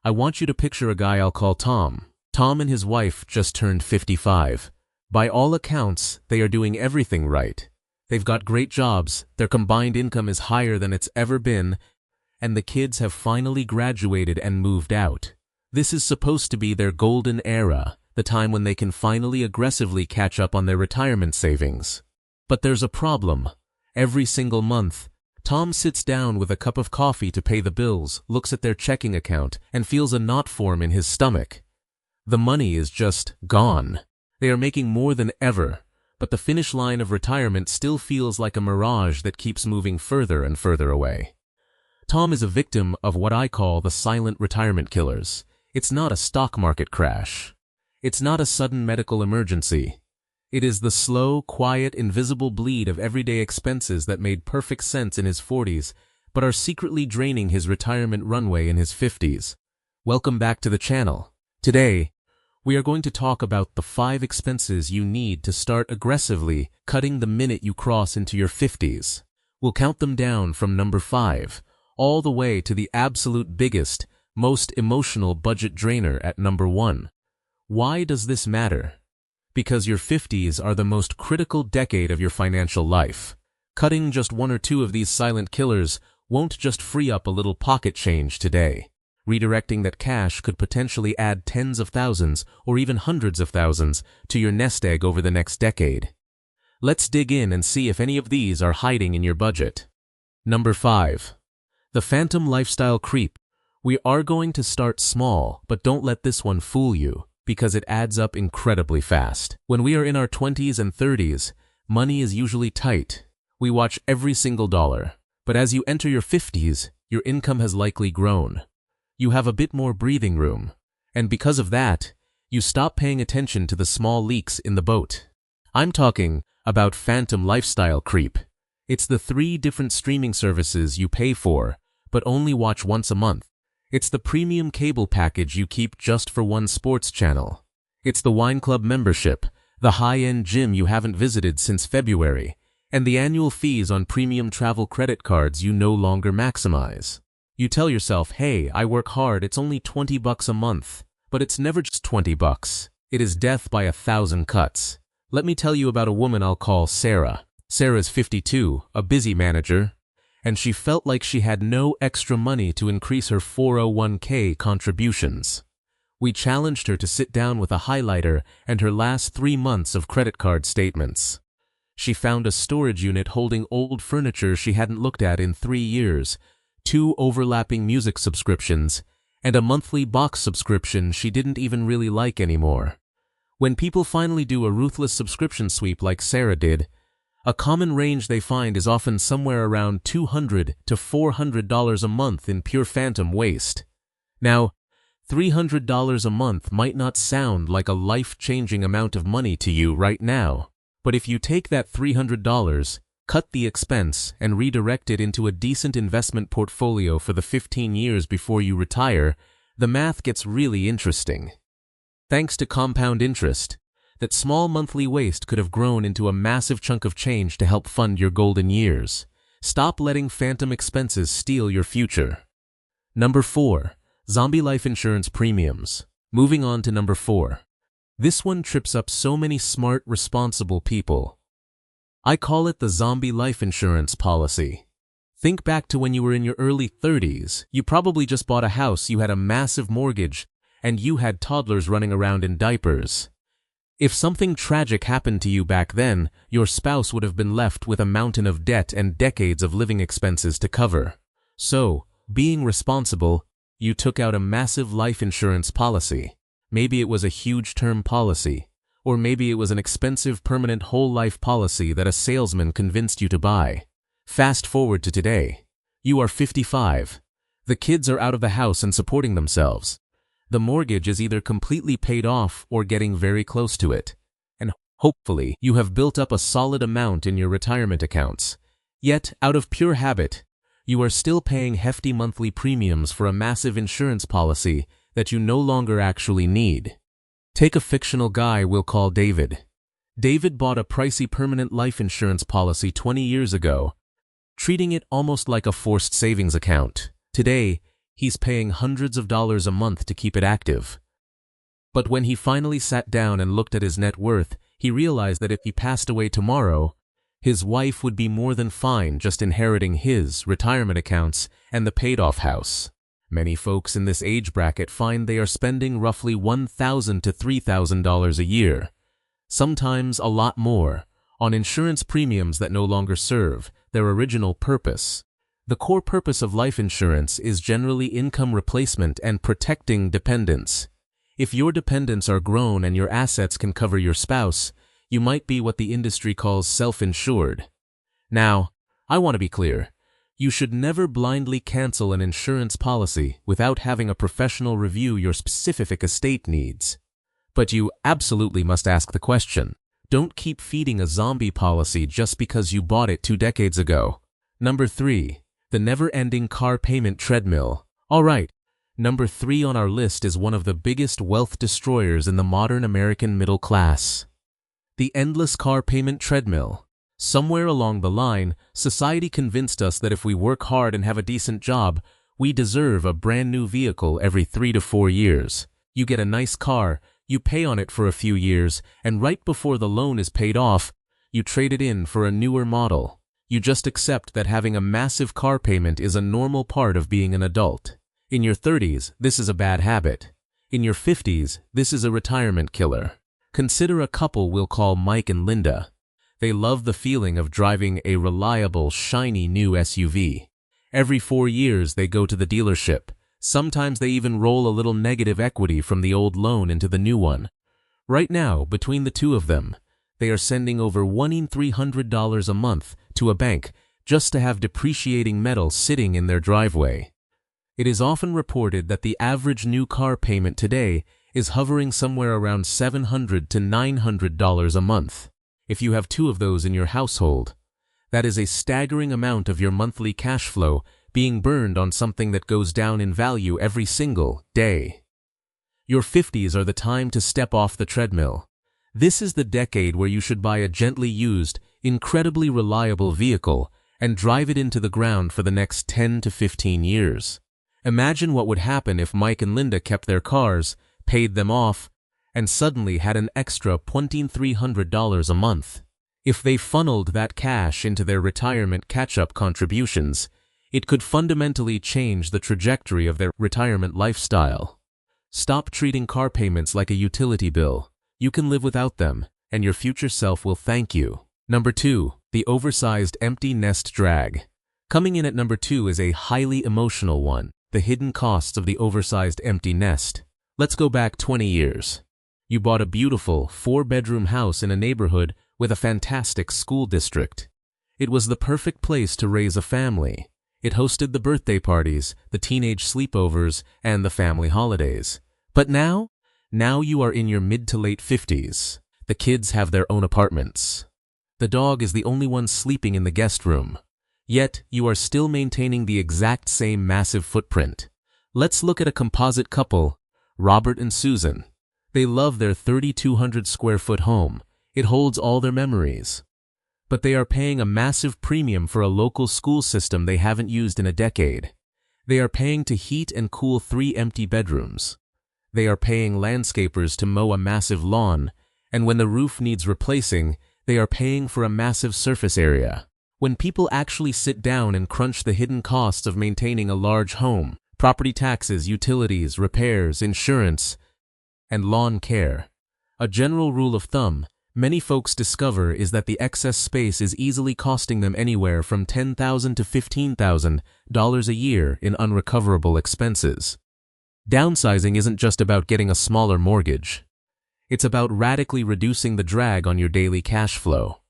I want you to picture a guy I'll call Tom. Tom and his wife just turned 55. By all accounts, they are doing everything right. They've got great jobs, their combined income is higher than it's ever been, and the kids have finally graduated and moved out. This is supposed to be their golden era, the time when they can finally aggressively catch up on their retirement savings. But there's a problem. Every single month, Tom sits down with a cup of coffee to pay the bills, looks at their checking account, and feels a knot form in his stomach. The money is just gone. They are making more than ever, but the finish line of retirement still feels like a mirage that keeps moving further and further away. Tom is a victim of what I call the silent retirement killers. It's not a stock market crash. It's not a sudden medical emergency. It is the slow, quiet, invisible bleed of everyday expenses that made perfect sense in his 40s, but are secretly draining his retirement runway in his 50s. Welcome back to the channel. Today, we are going to talk about the 5 expenses you need to start aggressively cutting the minute you cross into your 50s. We'll count them down from number 5, all the way to the absolute biggest, most emotional budget drainer at number 1. Why does this matter? Because your 50s are the most critical decade of your financial life. Cutting just 1 or 2 of these silent killers won't just free up a little pocket change today. Redirecting that cash could potentially add tens of thousands or even hundreds of thousands to your nest egg over the next decade. Let's dig in and see if any of these are hiding in your budget. Number 5. The phantom lifestyle creep. We are going to start small, but don't let this one fool you, because it adds up incredibly fast. When we are in our 20s and 30s, money is usually tight. We watch every single dollar. But as you enter your 50s, your income has likely grown. You have a bit more breathing room. And because of that, you stop paying attention to the small leaks in the boat. I'm talking about phantom lifestyle creep. It's the 3 different streaming services you pay for, but only watch once a month. It's the premium cable package you keep just for one sports channel. It's the wine club membership, the high-end gym you haven't visited since February, and the annual fees on premium travel credit cards you no longer maximize. You tell yourself, hey, I work hard, it's only $20 a month. But it's never just $20. It is death by 1,000 cuts. Let me tell you about a woman I'll call Sarah. Sarah's 52, a busy manager, and she felt like she had no extra money to increase her 401k contributions. We challenged her to sit down with a highlighter and her last 3 months of credit card statements. She found a storage unit holding old furniture she hadn't looked at in 3 years, 2 overlapping music subscriptions, and a monthly box subscription she didn't even really like anymore. When people finally do a ruthless subscription sweep like Sarah did, a common range they find is often somewhere around $200 to $400 a month in pure phantom waste. Now, $300 a month might not sound like a life-changing amount of money to you right now, but if you take that $300, cut the expense, and redirect it into a decent investment portfolio for the 15 years before you retire, the math gets really interesting. Thanks to compound interest, that small monthly waste could have grown into a massive chunk of change to help fund your golden years. Stop letting phantom expenses steal your future. Number 4. Zombie life insurance premiums. Moving on to number 4. This one trips up so many smart, responsible people. I call it the zombie life insurance policy. Think back to when you were in your early 30s. You probably just bought a house, you had a massive mortgage, and you had toddlers running around in diapers. If something tragic happened to you back then, your spouse would have been left with a mountain of debt and decades of living expenses to cover. So, being responsible, you took out a massive life insurance policy. Maybe it was a huge term policy, or maybe it was an expensive permanent whole life policy that a salesman convinced you to buy. Fast forward to today. You are 55. The kids are out of the house and supporting themselves. The mortgage is either completely paid off or getting very close to it. And hopefully, you have built up a solid amount in your retirement accounts. Yet, out of pure habit, you are still paying hefty monthly premiums for a massive insurance policy that you no longer actually need. Take a fictional guy we'll call David. David bought a pricey permanent life insurance policy 20 years ago, treating it almost like a forced savings account. Today, He's paying hundreds of dollars a month to keep it active. But when he finally sat down and looked at his net worth, he realized that if he passed away tomorrow, his wife would be more than fine just inheriting his retirement accounts and the paid-off house. Many folks in this age bracket find they are spending roughly $1,000 to $3,000 a year, sometimes a lot more, on insurance premiums that no longer serve their original purpose. The core purpose of life insurance is generally income replacement and protecting dependents. If your dependents are grown and your assets can cover your spouse, you might be what the industry calls self-insured. Now, I want to be clear. You should never blindly cancel an insurance policy without having a professional review your specific estate needs. But you absolutely must ask the question. Don't keep feeding a zombie policy just because you bought it 2 decades ago. Number 3. The never-ending car payment treadmill. Alright, number 3 on our list is one of the biggest wealth destroyers in the modern American middle class. The endless car payment treadmill. Somewhere along the line, society convinced us that if we work hard and have a decent job, we deserve a brand new vehicle every 3 to 4 years. You get a nice car, you pay on it for a few years, and right before the loan is paid off, you trade it in for a newer model. You just accept that having a massive car payment is a normal part of being an adult. In your 30s, this is a bad habit. In your 50s, this is a retirement killer. Consider a couple we'll call Mike and Linda. They love the feeling of driving a reliable, shiny new SUV. Every 4 years they go to the dealership. Sometimes they even roll a little negative equity from the old loan into the new one. Right now, between the two of them, they are sending over $1,300 a month to a bank just to have depreciating metal sitting in their driveway. It is often reported that the average new car payment today is hovering somewhere around $700 to $900 a month. If you have 2 of those in your household, that is a staggering amount of your monthly cash flow being burned on something that goes down in value every single day. Your 50s are the time to step off the treadmill. This is the decade where you should buy a gently used, incredibly reliable vehicle and drive it into the ground for the next 10 to 15 years. Imagine what would happen if Mike and Linda kept their cars, paid them off, and suddenly had an extra $2,300 a month. If they funneled that cash into their retirement catch-up contributions, it could fundamentally change the trajectory of their retirement lifestyle. Stop treating car payments like a utility bill. You can live without them, and your future self will thank you. Number 2. The oversized empty nest drag. Coming in at number 2 is a highly emotional one, the hidden costs of the oversized empty nest. Let's go back 20 years. You bought a beautiful 4-bedroom house in a neighborhood with a fantastic school district. It was the perfect place to raise a family. It hosted the birthday parties, the teenage sleepovers, and the family holidays. But now you are in your mid to late 50s. The kids have their own apartments. The dog is the only one sleeping in the guest room. Yet, you are still maintaining the exact same massive footprint. Let's look at a composite couple, Robert and Susan. They love their 3,200 square foot home. It holds all their memories. But they are paying a massive premium for a local school system they haven't used in a decade. They are paying to heat and cool 3 empty bedrooms. They are paying landscapers to mow a massive lawn, and when the roof needs replacing, they are paying for a massive surface area. When people actually sit down and crunch the hidden costs of maintaining a large home, property taxes, utilities, repairs, insurance, and lawn care, a general rule of thumb many folks discover is that the excess space is easily costing them anywhere from $10,000 to $15,000 a year in unrecoverable expenses. Downsizing isn't just about getting a smaller mortgage. It's about radically reducing the drag on your daily cash flow.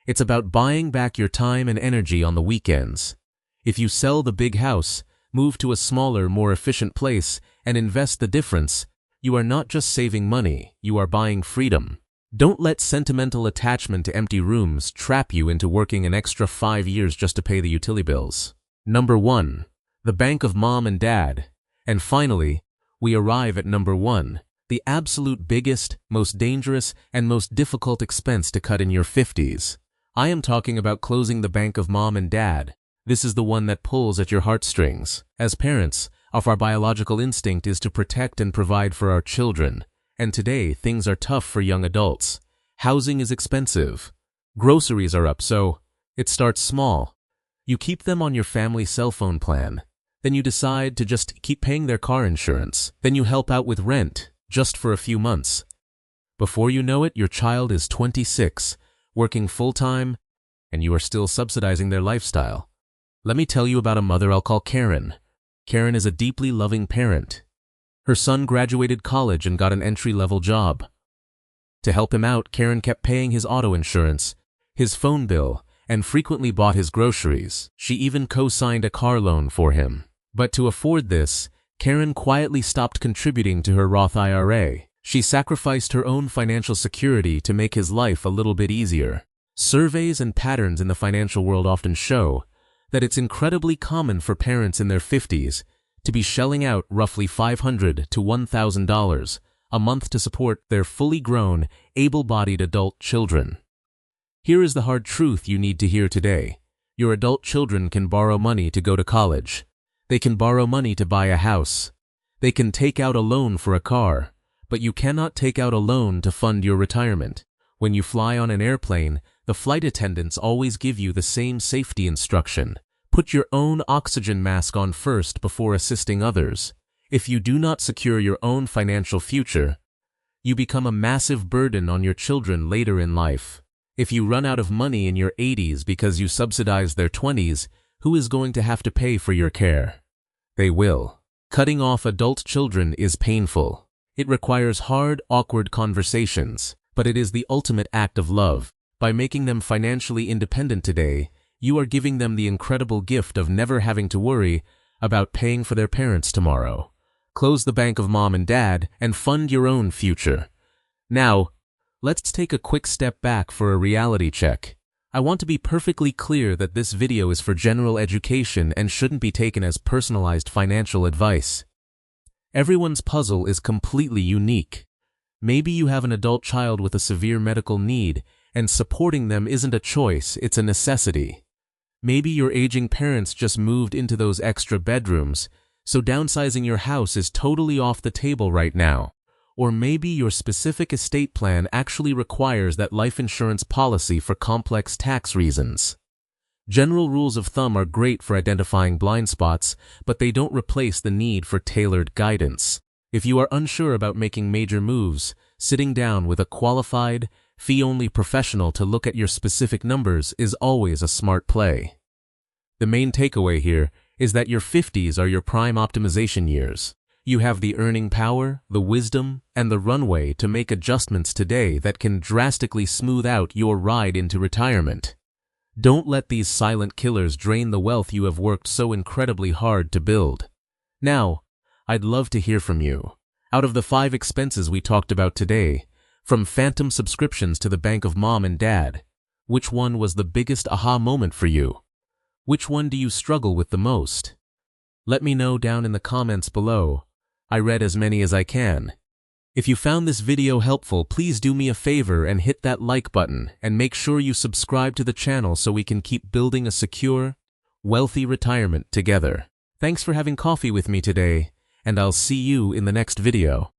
It's about buying back your time and energy on the weekends. If you sell the big house, move to a smaller, more efficient place, and invest the difference, you are not just saving money, you are buying freedom. Don't let sentimental attachment to empty rooms trap you into working an extra 5 years just to pay the utility bills. Number 1. The bank of mom and dad. And finally, we arrive at number 1, the absolute biggest, most dangerous, and most difficult expense to cut in your 50s. I am talking about closing the bank of mom and dad. This is the one that pulls at your heartstrings. As parents, Our biological instinct is to protect and provide for our children, and today things are tough for young adults. Housing is expensive. Groceries are up, so it starts small. You keep them on your family cell phone plan. Then you decide to just keep paying their car insurance. Then you help out with rent, just for a few months. Before you know it, your child is 26, working full-time, and you are still subsidizing their lifestyle. Let me tell you about a mother I'll call Karen. Karen is a deeply loving parent. Her son graduated college and got an entry-level job. To help him out, Karen kept paying his auto insurance, his phone bill, and frequently bought his groceries. She even co-signed a car loan for him. But to afford this, Karen quietly stopped contributing to her Roth IRA. She sacrificed her own financial security to make his life a little bit easier. Surveys and patterns in the financial world often show that it's incredibly common for parents in their 50s to be shelling out roughly $500 to $1,000 a month to support their fully grown, able-bodied adult children. Here is the hard truth you need to hear today. Your adult children can borrow money to go to college. They can borrow money to buy a house. They can take out a loan for a car, but you cannot take out a loan to fund your retirement. When you fly on an airplane, the flight attendants always give you the same safety instruction. Put your own oxygen mask on first before assisting others. If you do not secure your own financial future, you become a massive burden on your children later in life. If you run out of money in your 80s because you subsidize their 20s, who is going to have to pay for your care? They will. Cutting off adult children is painful. It requires hard, awkward conversations, but it is the ultimate act of love. By making them financially independent today, you are giving them the incredible gift of never having to worry about paying for their parents tomorrow. Close the bank of mom and dad and fund your own future. Now, let's take a quick step back for a reality check. I want to be perfectly clear that this video is for general education and shouldn't be taken as personalized financial advice. Everyone's puzzle is completely unique. Maybe you have an adult child with a severe medical need, and supporting them isn't a choice, it's a necessity. Maybe your aging parents just moved into those extra bedrooms, so downsizing your house is totally off the table right now. Or maybe your specific estate plan actually requires that life insurance policy for complex tax reasons. General rules of thumb are great for identifying blind spots, but they don't replace the need for tailored guidance. If you are unsure about making major moves, sitting down with a qualified, fee-only professional to look at your specific numbers is always a smart play. The main takeaway here is that your 50s are your prime optimization years. You have the earning power, the wisdom, and the runway to make adjustments today that can drastically smooth out your ride into retirement. Don't let these silent killers drain the wealth you have worked so incredibly hard to build. Now, I'd love to hear from you. Out of the 5 expenses we talked about today, from phantom subscriptions to the bank of mom and dad, which one was the biggest aha moment for you? Which one do you struggle with the most? Let me know down in the comments below. I read as many as I can. If you found this video helpful, please do me a favor and hit that like button, and make sure you subscribe to the channel so we can keep building a secure, wealthy retirement together. Thanks for having coffee with me today, and I'll see you in the next video.